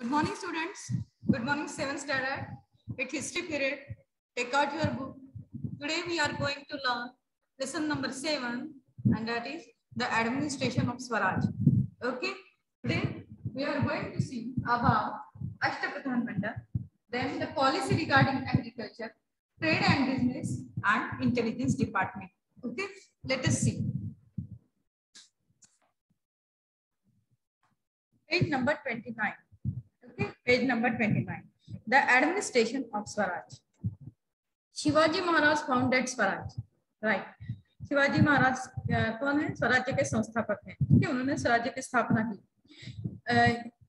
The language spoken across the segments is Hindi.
Good morning, students. Good morning, 7th standard. It's history period. Take out your book. Today we are going to learn lesson number 7, and that is the administration of Swaraj. Okay. Today we are going to see about Ashtapradhan Mandal, then the policy regarding agriculture, trade and business, and intelligence department. Okay. Let us see. Page number 29. Okay, page number 29. The administration of Swaraj. Shivaji Maharaj founded Swaraj. Right. Shivaji Maharaj कौन है? स्वराज्य के संस्थापक हैं. ठीक है, उन्होंने स्वराज्य की स्थापना की.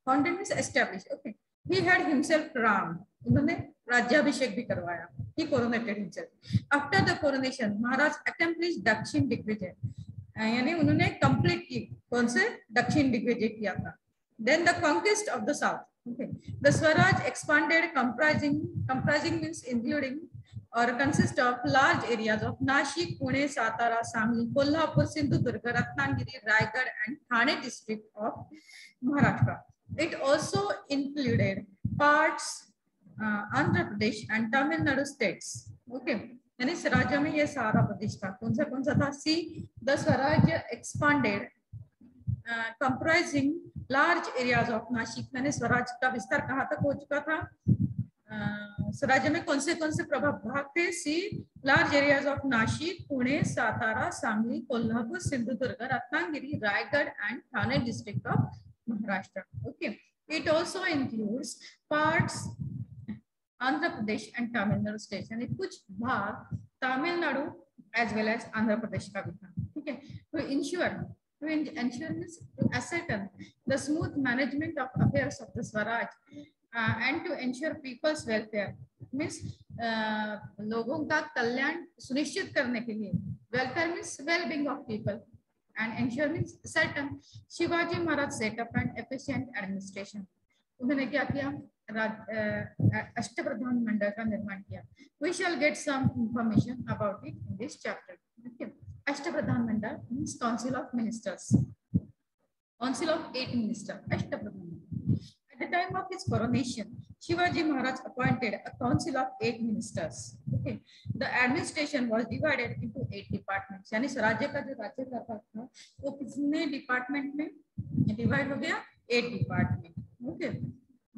Founded means establish. Okay. He had himself crowned. उन्होंने राज्याभिषेक भी करवाया. ही coronated himself. After the coronation, Maharaj accomplished दक्षिण दिग्विजय. यानी उन्होंने कंप्लीट की. कौन से? दक्षिण दिग्विजय किया था. Then the conquest of the south. Okay. The Swaraj expanded, comprising means including or consist of large areas of Nashik, Pune, Satara, Sangli, Kolhapur, Sindhudurg, Ratnagiri, Raigad, and Thane district of Maharashtra. It also included parts Andhra Pradesh and Tamil Nadu states. Okay. यानी स्वराज्य में ये सारा प्रदेश था. कौन सा था? See, the Swaraj expanded, comprising large areas of Nashik. मैंने स्वराज का विस्तार कहाँ तक हो चुका था? स्वराज्य में कौन से प्रभाव भाग थे? C, large areas of Nashik, Pune, Satara, Sangli, Kolhapur, Sindhudurg, Ratnagiri, Raigad and Thane district of Maharashtra. Okay. It also includes parts Andhra Pradesh and Tamil Nadu states. यानी कुछ भाग Tamil Nadu as well as Andhra Pradesh का भी था. ठीक है. तो to ensure means to ascertain the smooth management of affairs of the Swaraj and to ensure people's welfare means लोगों का कल्याण सुनिश्चित करने के लिए. Welfare means well-being of people and ensure means certain. Shivaji Maharaj set up an efficient administration. उन्होंने क्या किया? अष्टप्रधान मंडल का निर्माण किया. We shall get some information about it in this chapter. Okay. Ashtapradhan Mandal means Council of Ministers. Council of 8 ministers. Ashtapradhan. At the time of his coronation, Shivaji Maharaj appointed a council of 8 ministers. Okay. The administration was divided into 8 departments. यानी स्वराज्य का जो राज्य सरकार था, वो कितने डिपार्टमेंट में डिवाइड हो गया? 8 department. Okay.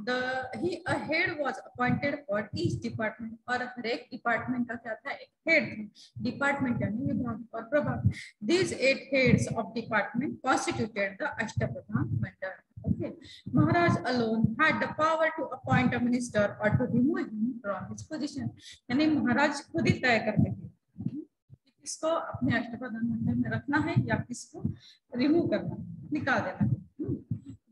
A head was appointed for each department. और हर एक डिपार्टमेंट का क्या था? एक हेड. डिपार्टमेंट यानी विभाग और प्रभाग. These 8 heads of department constituted the Ashtapradhan Mandal. Okay. Maharaj alone had the power to appoint a minister or to remove him from his position. यानी महाराज खुद ही तय करते थे किसको अपने अष्टप्रधान मंडल में रखना है या किसको रिमूव करना, निकाल देना है.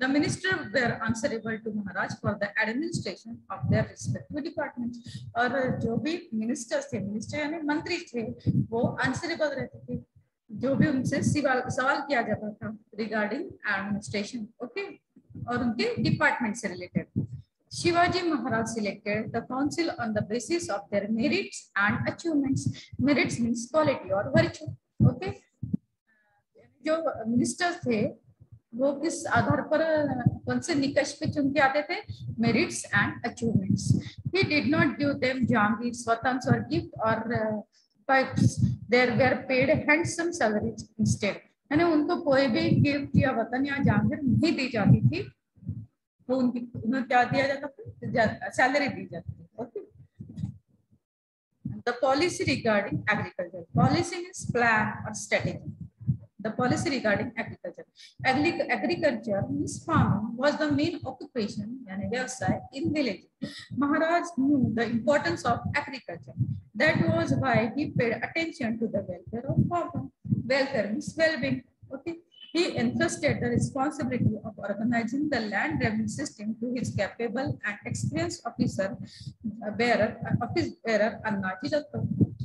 The ministers were answerable to Maharaj for the administration of their respective departments. और जो भी ministers थे, minister यानी मंत्री थे, वो answerable रहते थे. जो भी उनसे सवाल किया जाता था regarding administration. Okay. और उनके department से related. Shivaji Maharaj selected the council on the basis of their merits and achievements. Merits means quality or virtue. Okay. जो ministers थे वो किस आधार पर कौन से निकष पे चुन के आते थे? Merits and achievements. He did not give them जहांगीर, स्वतंत्र और गिफ्ट और pipes. There were paid handsome salaries instead. यानी उनको कोई भी गिफ्ट या वतन या जहांगीर नहीं दी जाती थी, तो उन्हें क्या दिया जाता था? सैलरी दी जाती थी. Okay. The policy regarding agriculture. Policy means plan और strategy. The policy regarding agriculture. Agriculture means farming was the main occupation yani vyavasay in village. Maharaj knew the importance of agriculture. That was why he paid attention to the welfare of farmer. Welfare means well-being. Okay. He entrusted the responsibility of organizing the land revenue system to his capable and experienced office bearer Annaji Datta.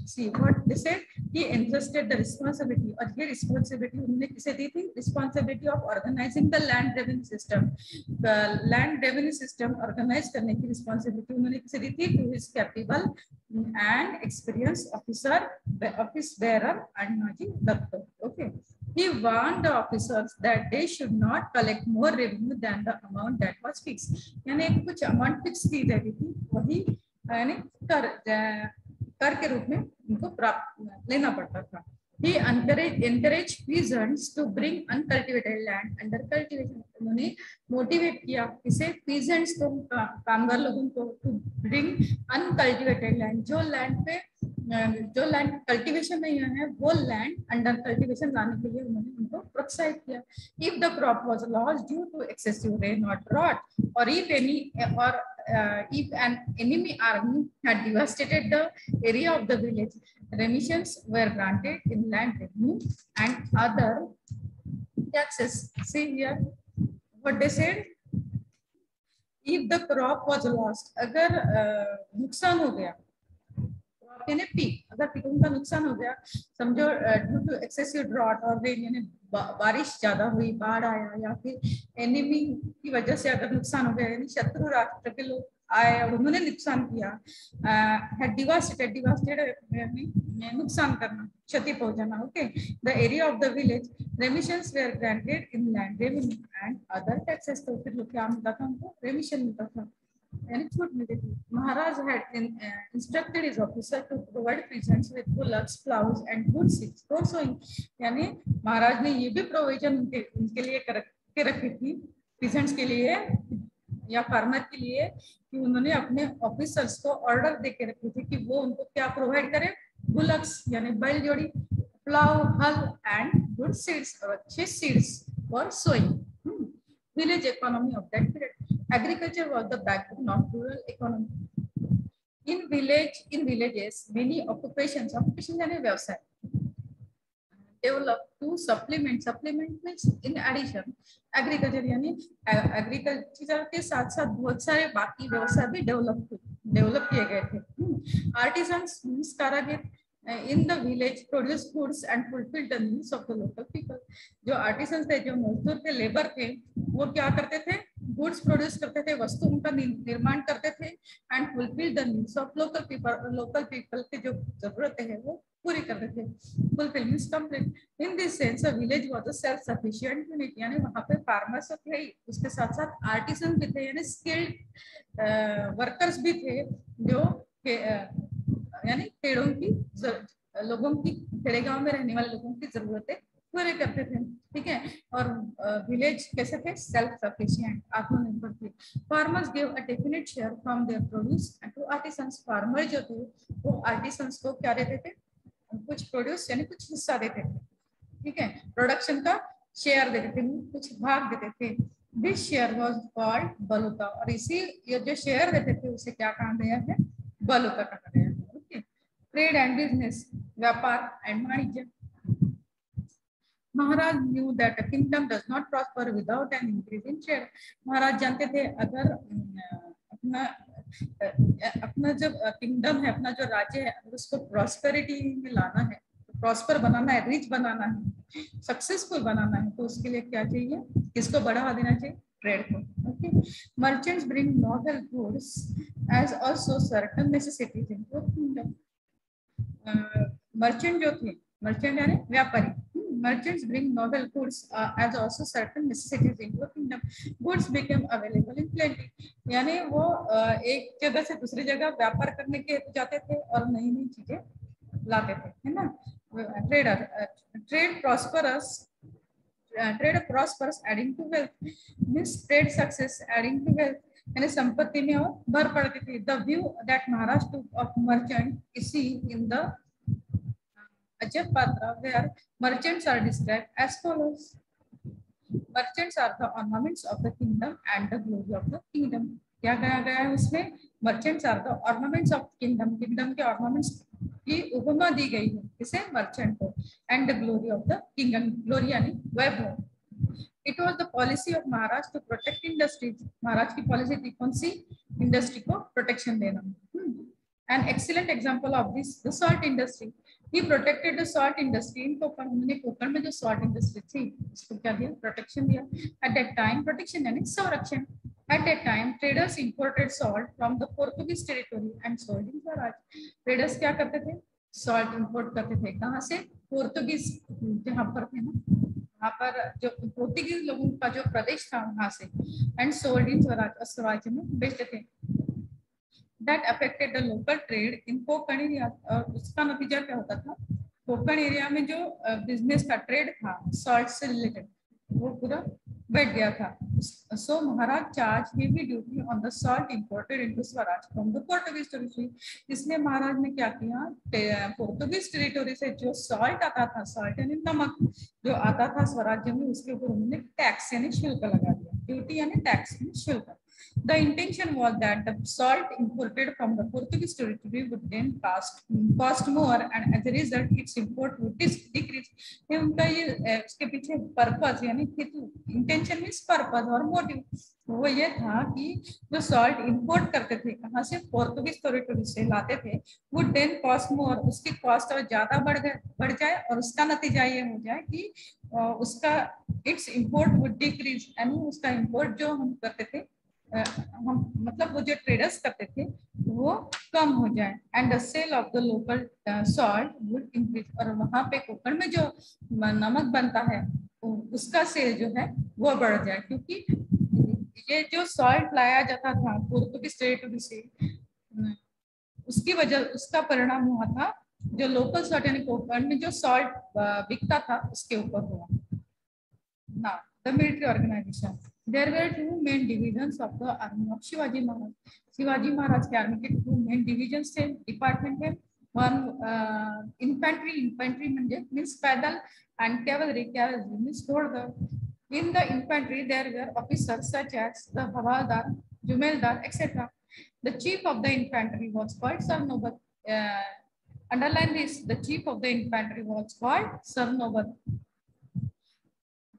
See what they said. He entrusted the responsibility, और ये responsibility उन्होंने किसे दी थी? Responsibility of organizing the land revenue system. The land revenue system organize करने की responsibility उन्होंने किसे दी थी? To his capable and experienced office bearer Annaji Datta. Okay. He warned the officers that they should not collect more revenue than the amount that was fixed. यानी कुछ अमाउंट फिक्स की जाती थी, वही यानी कर के रूप में उनको प्राप्त लेना पड़ता था. He encouraged peasants to bring uncultivated land under cultivation. उन्होंने मोटिवेट किया इसे peasants को, कामगार लोगों को, to bring uncultivated land, जो लैंड कल्टीवेशन नहीं है वो लैंड अंडर कल्टीवेशन लाने के लिए उन्होंने उनको प्रोत्साहित किया. If the crop was lost due to excessive rain और ड्रॉट, और if an enemy army had devastated the area of the village, remissions were granted in land revenue and other taxes. See here what they said. If the crop was lost, अगर नुकसान हो गया, अगर पीक का नुकसान हो गया, समझो ड्यू टू एक्सेसिव ड्रॉट और रेन, यानी बारिश ज्यादा हुई, बाढ़ आया, या फिर एनिमी की वजह से अगर नुकसान हो गया, यानी शत्रु राष्ट्र के लोग आए और उन्होंने नुकसान किया, डिवास्टेटेड नुकसान करना, क्षति पहुंचाना. Okay, the area of the village, remissions were granted in land revenue and other taxes. तो फिर क्या मिलता था उनको? रेमिशन मिलता था, यानी छूट मिलती थी. महाराज had instructed his officer to provide peasants with bullocks, plows and good seeds for sowing. यानी महाराज ने ये भी प्रोविजन उनके लिए करके रखी थी, peasants के लिए या फार्मर के लिए, कि उन्होंने अपने ऑफिसर्स को ऑर्डर दे के रखी थी कि वो उनको क्या प्रोवाइड करें? बुलक्स यानी बैल जोड़ी, प्लाव, हल एंड गुड सीड्स, और अच्छे seeds for sowing. Village economy of that period. Agriculture was the backbone of rural economy. In villages, many occupations यानी व्यवसाय, developed to supplement means in addition. Agriculture यानी एग्रीकल्चर के साथ साथ बहुत सारे बाकी व्यवसाय भी डेवलप किए गए थे. Artisans means कारागिर in the village produce goods and fulfill the needs of the local people. जो आर्टिसंस थे, जो मजदूर थे, लेबर थे, वो क्या करते थे? गुड्स प्रोड्यूस करते थे, वस्तुओं का निर्माण करते थे, and fulfil the needs of local people की जो जरूरतें हैं वो पूरी करते थे. Fulfil means complete. In this sense a village was a self sufficient unit. यानी वहां पे फार्मर्स थे, उसके साथ साथ आर्टिसन भी थे, यानी स्किल्ड वर्कर्स भी थे, जो यानी पेड़ों की लोगों की, खेड़े गांव में रहने वाले लोगों की जरूरतें पूरे करते थे. ठीक है. और विलेज कैसे थे? सेल्फ सफिशिएंट, आत्मनिर्भर थे. Farmers give a definite share from their produce to artisans. Farmer जो थे वो आर्टिसंस को क्या देते थे? कुछ प्रोड्यूस यानी कुछ हिस्सा देते थे. ठीक है. प्रोडक्शन का शेयर देते थे, कुछ भाग देते थे. This share was called baluta. और इसी ये जो शेयर देते थे उसे क्या कहा गया है? बलूका कहा गया है. ओके. ट्रेड एंड बिजनेस, व्यापार एंड वाणिज्य. महाराज knew that a kingdom does not prosper without an increase in trade. महाराज जानते थे अगर अपना जो किंगडम है, अपना जो राज्य है, अगर उसको प्रॉस्पेरिटी में लाना है, प्रॉस्पर बनाना है, रिच बनाना है, सक्सेसफुल बनाना है, तो उसके लिए क्या चाहिए? किसको बढ़ावा देना चाहिए? ट्रेड को. Okay. Merchants bring noble goods as also certain necessities into kingdom. Merchant जो थे, मर्चेंट यानी व्यापारी, merchants bring noble goods as also certain necessities into a kingdom. Goods became available in plenty. यानी वो एक जगह से दूसरी जगह व्यापार करने के जाते थे और नई नई चीजें लाते थे, है ना. Trade prospers adding to wealth. Means trade success adding to wealth. यानी संपत्ति में वो भर पड़ती थी. The view that Maharaj took of merchant is seen in the Ajapatra, where merchants are described as follows. Merchants are the ornaments of the kingdom and the glory of the kingdom. क्या कहा गया है उसमें? Merchants are the ornaments of kingdom. Kingdom के ornaments की उपमा दी गई है इसे merchant को. And the glory of the kingdom. Glory यानी वैभव. It was the policy of Maharaj to protect industries. महाराज की पॉलिसी थी कौन सी? इंडस्ट्री को प्रोटेक्शन देना. An excellent example of this, the salt industry. He protected the salt industry. इनको उन्होंने कोकण में जो salt industry थी उसको क्या दिया? प्रोटेक्शन दिया. At that time, protection यानी संरक्षण. At that time, traders imported salt from the Portuguese territory and sold in Swaraj. Traders क्या करते थे? सॉल्ट इंपोर्ट करते थे। कहाँ से? पोर्तुगीज जहाँ पर थे ना, वहाँ पर जो पोर्तुगीज लोगों का जो प्रदेश था वहां से, एंड सोल्ड इन स्वराज, स्वराज्य में बेचते थे। That affected the local trade in Konkan area. और उसका नतीजा क्या होता था? कोंकण एरिया में जो बिजनेस का ट्रेड था सॉल्ट से रिलेटेड, वो पूरा बैठ गया था। So Maharaj charge heavy duty on the salt imported into Swaraj from the Portuguese territory. इसलिए महाराज ने क्या किया, पोर्टुगीज टेरिटरी से जो सॉल्ट आता था, सॉल्ट यानी नमक जो आता था स्वराज्य में, उसके ऊपर उन्होंने टैक्स यानी शुल्क लगा दिया। ड्यूटी यानी टैक्स यानी शुल्क। The intention was that the salt imported from the Portuguese territory would then cost more, and as a result, its import would decrease. ये उनका ये इसके पीछे पर्पस यानी हेतु, इंटेंशन मीन्स पर्पस और मोटिव, वो ये था कि जो सॉल्ट इंपोर्ट करते थे कहाँ से, पोर्तुगीज टेरिटरी से लाते थे, वुड देन कॉस्ट मोर, उसकी कॉस्ट और ज्यादा बढ़ जाए, और उसका नतीजा ये हो जाए कि उसका इट्स इंपोर्ट वुड डिक्रीज, यानी उसका इंपोर्ट जो हम करते थे, हम मतलब वो जो ट्रेडर्स करते थे वो कम हो जाए, and the sale of the local salt would increase. और वहां पे कोंकण में जो नमक बनता है उसका सेल जो है वो बढ़ जाए, क्योंकि ये जो सॉल्ट लाया जाता था पोर्तुगीज टेरिटरी से, उसकी वजह, उसका परिणाम हुआ था जो लोकल सॉल्ट यानी कोंकण में जो सॉल्ट बिकता था उसके ऊपर हुआ। Now, the military organization. There were two main divisions of the army of Shivaji Maharaj. Shivaji Maharaj के आर्मी के two main divisions थे, डिपार्टमेंट है। One infantry, infantry means पैदल, and cavalry, cavalry means Ghod Dod. In the infantry, there were officers such as the Havaldar, Jumeldar, etc. The chief of the infantry was called Sarnobat. Underline this: the chief of the infantry was called Sarnobat.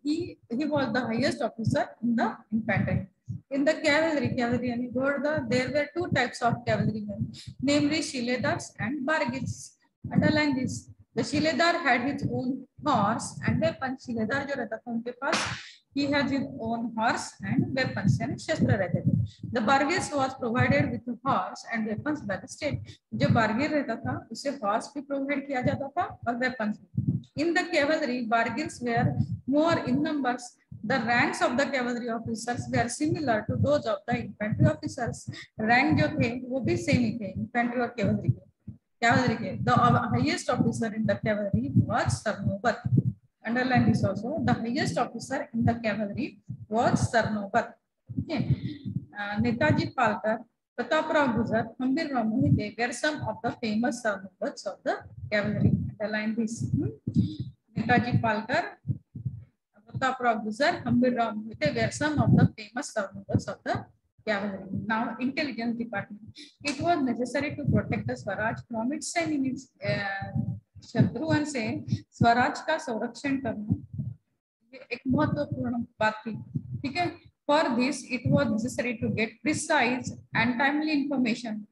He was the highest officer in the infantry. In the cavalry, there were two types of cavalrymen, namely Shiledars and Bargils. Underline this: the Shiledar had his own horse and weapons. Shiledar जो रहता था उनके पास, he has his own horse and weapons, यानी शस्त्र रहते थे. The Bargils was provided with horse and weapons by the state. जो बारगिल रहता था उसे horse भी प्रोवाइड किया जाता था और weapons भी. In the cavalry, Bargils were more in numbers. The ranks of the cavalry officers were similar to those of the infantry officers. Rank जो थे वो भी same ही थे infantry और cavalry के. The highest officer in the cavalry was Sarnobat. Underline this also. The highest officer in the cavalry was Sarnobat. Okay. Netaji Palkar, Prataparav Gujjar, Hambirrao Mohite were some of the famous Sarnobats of the cavalry. Underline this. Netaji Palkar, Prataparav Gujjar, Hambirrao Mohite were some of the famous Sarnobats of the cavalry. Now, intelligence department. It was necessary to protect the Swaraj from its enemies. शत्रुओं से स्वराज का संरक्षण करना ये एक महत्वपूर्ण बात थी, ठीक है। For this it was necessary to get precise and timely information.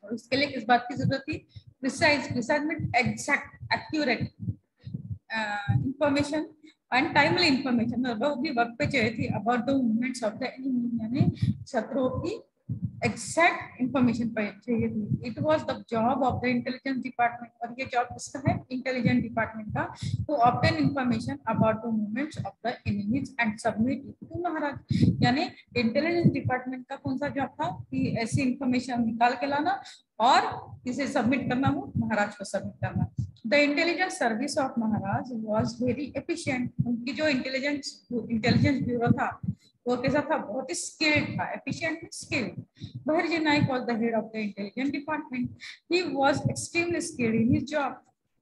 और उसके लिए किस बात की जरूरत थी? Precise, precise mean exact, accurate information and timely information, वो भी वक्त पे चाहिए थी about the movements of the enemy, यानी शत्रुओं की एग्जैक्ट इंफॉर्मेशन चाहिए थी। It was the job of the intelligence department, और ये जॉब किसका है? इंटेलिजेंस डिपार्टमेंट का, to obtain information about the movements of the enemies and submit it to Maharaj. यानी इंटेलिजेंस डिपार्टमेंट का कौन सा जॉब था कि ऐसी इंफॉर्मेशन निकाल के लाना और इसे सबमिट करना, वो महाराज को सबमिट करना। The intelligence service of Maharaj was very efficient. उनकी जो इंटेलिजेंस ब्यूरो था वो कैसा था? बहुत ही स्किल्ड था, efficient skilled. Bahirji Naik was the head of the intelligence department. He was extremely skilled in his job.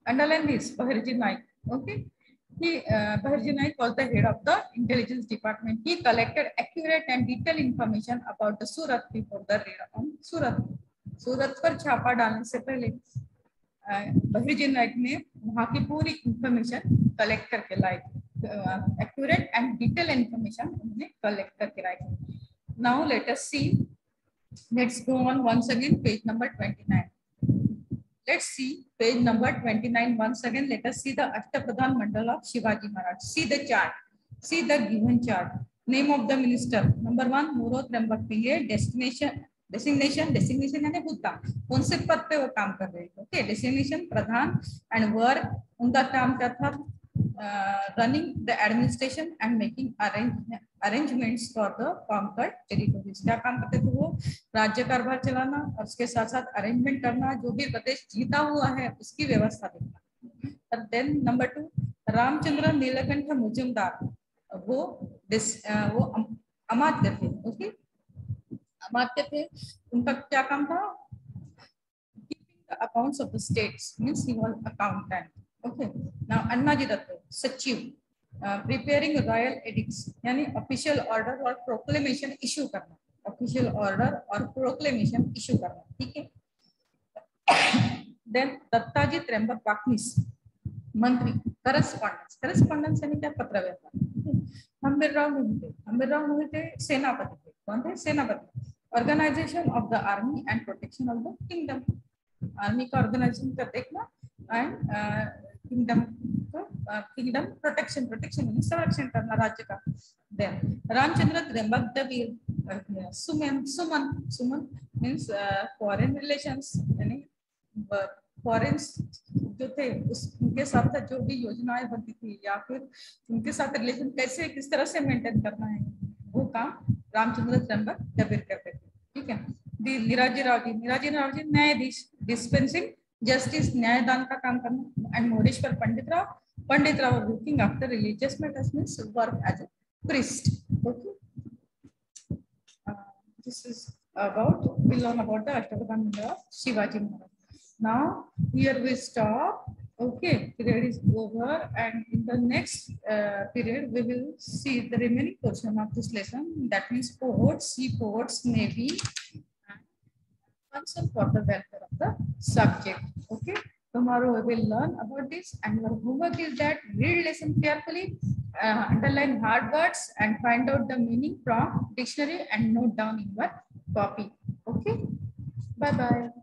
Underline this: Bahirji Naik. Okay. Bahirji Naik was the head of the intelligence department. He collected accurate and detailed information about the Surat before the raid on Surat. सूरत पर छापा डालने से पहले बहिर्जी नाइक ने वहाँ की पूरी इंफॉर्मेशन कलेक्ट करके लाई, एक्यूरेट एंड डिटेल इंफॉर्मेशन उन्होंने कलेक्ट करके लाई। Now let us see, let's go on once again page number 29. Let's see page number 29 once again. Let us see the Ashtapradhan Mandal of Shivaji Maharaj. See the chart, see the given chart. Name of the minister: number 1 Muro Trambak PA, designation, designation यानी हुद्दा, कौन से पद पे वो काम कर रहे हैं। ओके, डेसिग्नेशन प्रधान, एंड वर्क, उनका काम क्या था, running the administration and making arrangements for the conquered territories. क्या काम करते थे वो, राज्य कारभार चलाना और उसके साथ साथ अरेंजमेंट करना, जो भी प्रदेश जीता हुआ है उसकी व्यवस्था देखना। देन नंबर 2, रामचंद्र नीलकंठ मुजुमदार, वो अमात्य थे। ओके, अमात्य थे, उनका क्या काम था, keeping the accounts of the states, means he was accountant. Okay, now Annaji Datta Sachiv, preparing royal edicts यानी ऑफिशियल ऑर्डर और प्रोक्लेमेशन इशू करना, ऑफिशियल ऑर्डर और प्रोक्लेमेशन इशू करना, ठीक है। देन दत्ताजी त्र्यंबक वाकनीस, मंत्री, करस्पॉन्डेंस, करस्पॉन्डेंस यानी क्या, पत्र व्यवहार। हंबीरराव मोहिते सेनापति थे, कौन थे, सेनापति। Organisation of the army and protection of the kingdom, army का ऑर्गेनाइजेशन का देखना and kingdom kingdom protection, protection यानी संरक्षण करना राज्य का। देन रामचंद्र त्र्यंबक द सुमन, सुमन मीन्स फॉरेन रिलेशंस यानी फॉरेन जो थे उनके साथ जो भी योजनाएं बनती थी या फिर उनके साथ रिलेशन कैसे किस तरह से मेंटेन करना है, वो काम रामचंद्र त्र्यंबक दबीर करते थे, ठीक है। निराजी राव जी न्यायाधीश, डिस्पेंसिंग जस्टिस, न्यायदान का काम करना। And Moreshwar Pandit Rao looking after religious matters, means work as a priest. Okay, this is about we learn about the Ashtabadhan Mandal of Shivaji Maharaj. Now here we stop. Okay, period is over, and in the next period we will see the remaining portion of this lesson. That means ports, seaports, navy, and concern for the welfare of the subject. Okay, tomorrow we will learn about this, and your homework is that read lesson carefully, underline hard words, and find out the meaning from dictionary and note down in your copy. Okay, bye bye.